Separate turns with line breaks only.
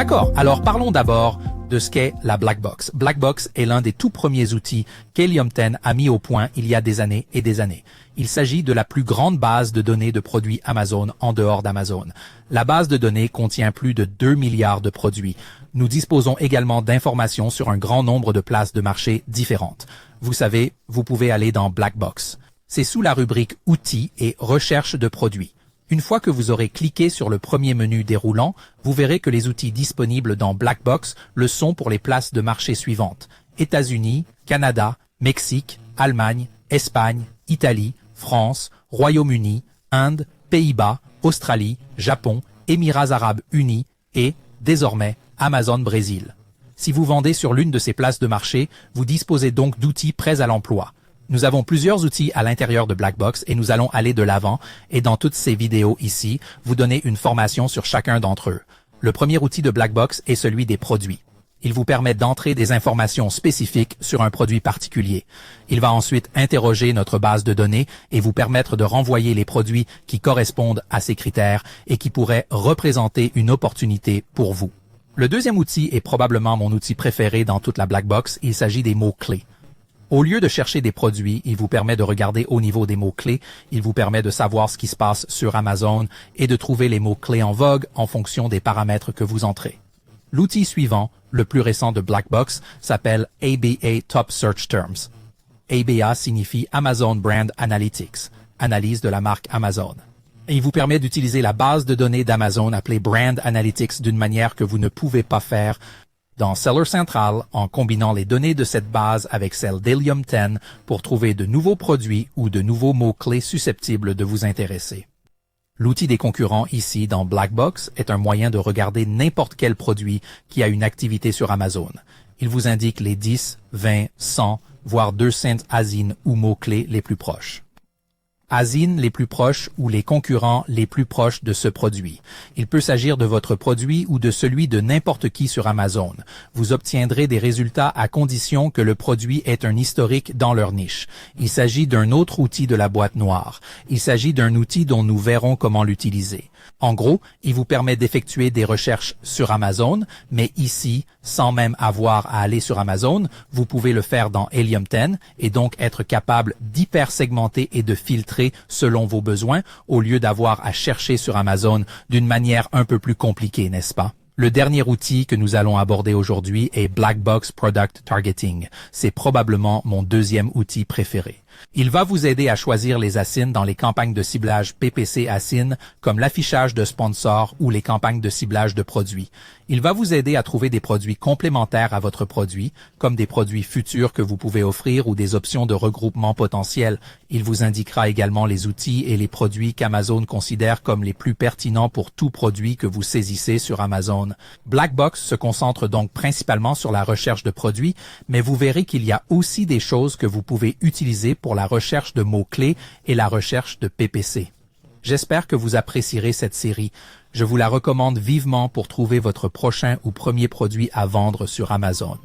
D'accord, alors parlons d'abord de ce qu'est la Black Box. Black Box est l'un des tout premiers outils qu'Helium 10 a mis au point il y a des années et des années. Il s'agit de la plus grande base de données de produits Amazon en dehors d'Amazon. La base de données contient plus de 2 milliards de produits. Nous disposons également d'informations sur un grand nombre de places de marché différentes. Vous savez, vous pouvez aller dans Black Box. C'est sous la rubrique Outils et Recherche de produits. Une fois que vous aurez cliqué sur le premier menu déroulant, vous verrez que les outils disponibles dans Black Box le sont pour les places de marché suivantes: États-Unis, Canada, Mexique, Allemagne, Espagne, Italie, France, Royaume-Uni, Inde, Pays-Bas, Australie, Japon, Émirats arabes unis et, désormais, Amazon Brésil. Si vous vendez sur l'une de ces places de marché, vous disposez donc d'outils prêts à l'emploi. Nous avons plusieurs outils à l'intérieur de Black Box et nous allons aller de l'avant et dans toutes ces vidéos ici, vous donner une formation sur chacun d'entre eux. Le premier outil de Black Box est celui des produits. Il vous permet d'entrer des informations spécifiques sur un produit particulier. Il va ensuite interroger notre base de données et vous permettre de renvoyer les produits qui correspondent à ces critères et qui pourraient représenter une opportunité pour vous. Le deuxième outil est probablement mon outil préféré dans toute la Black Box. Il s'agit des mots-clés. Au lieu de chercher des produits, il vous permet de regarder au niveau des mots-clés, il vous permet de savoir ce qui se passe sur Amazon et de trouver les mots-clés en vogue en fonction des paramètres que vous entrez. L'outil suivant, le plus récent de Black Box, s'appelle ABA Top Search Terms. ABA signifie Amazon Brand Analytics, analyse de la marque Amazon. Et il vous permet d'utiliser la base de données d'Amazon appelée Brand Analytics d'une manière que vous ne pouvez pas faire dans Seller Central en combinant les données de cette base avec celles d'Helium 10 pour trouver de nouveaux produits ou de nouveaux mots-clés susceptibles de vous intéresser. L'outil des concurrents ici dans Black Box est un moyen de regarder n'importe quel produit qui a une activité sur Amazon. Il vous indique les 10, 20, 100, voire 200 ASIN ou mots-clés les plus proches. ASIN les plus proches ou les concurrents les plus proches de ce produit. Il peut s'agir de votre produit ou de celui de n'importe qui sur Amazon. Vous obtiendrez des résultats à condition que le produit ait un historique dans leur niche. Il s'agit d'un autre outil de la boîte noire. Il s'agit d'un outil dont nous verrons comment l'utiliser. En gros, il vous permet d'effectuer des recherches sur Amazon, mais ici, sans même avoir à aller sur Amazon, vous pouvez le faire dans Helium 10 et donc être capable d'hyper-segmenter et de filtrer selon vos besoins au lieu d'avoir à chercher sur Amazon d'une manière un peu plus compliquée, n'est-ce pas? Le dernier outil que nous allons aborder aujourd'hui est Black Box Product Targeting. C'est probablement mon deuxième outil préféré. Il va vous aider à choisir les ASIN dans les campagnes de ciblage PPC ASIN, comme l'affichage de sponsors ou les campagnes de ciblage de produits. Il va vous aider à trouver des produits complémentaires à votre produit, comme des produits futurs que vous pouvez offrir ou des options de regroupement potentiels. Il vous indiquera également les outils et les produits qu'Amazon considère comme les plus pertinents pour tout produit que vous saisissez sur Amazon. Black Box se concentre donc principalement sur la recherche de produits, mais vous verrez qu'il y a aussi des choses que vous pouvez utiliser pour la recherche de mots-clés et la recherche de PPC. J'espère que vous apprécierez cette série. Je vous la recommande vivement pour trouver votre prochain ou premier produit à vendre sur Amazon.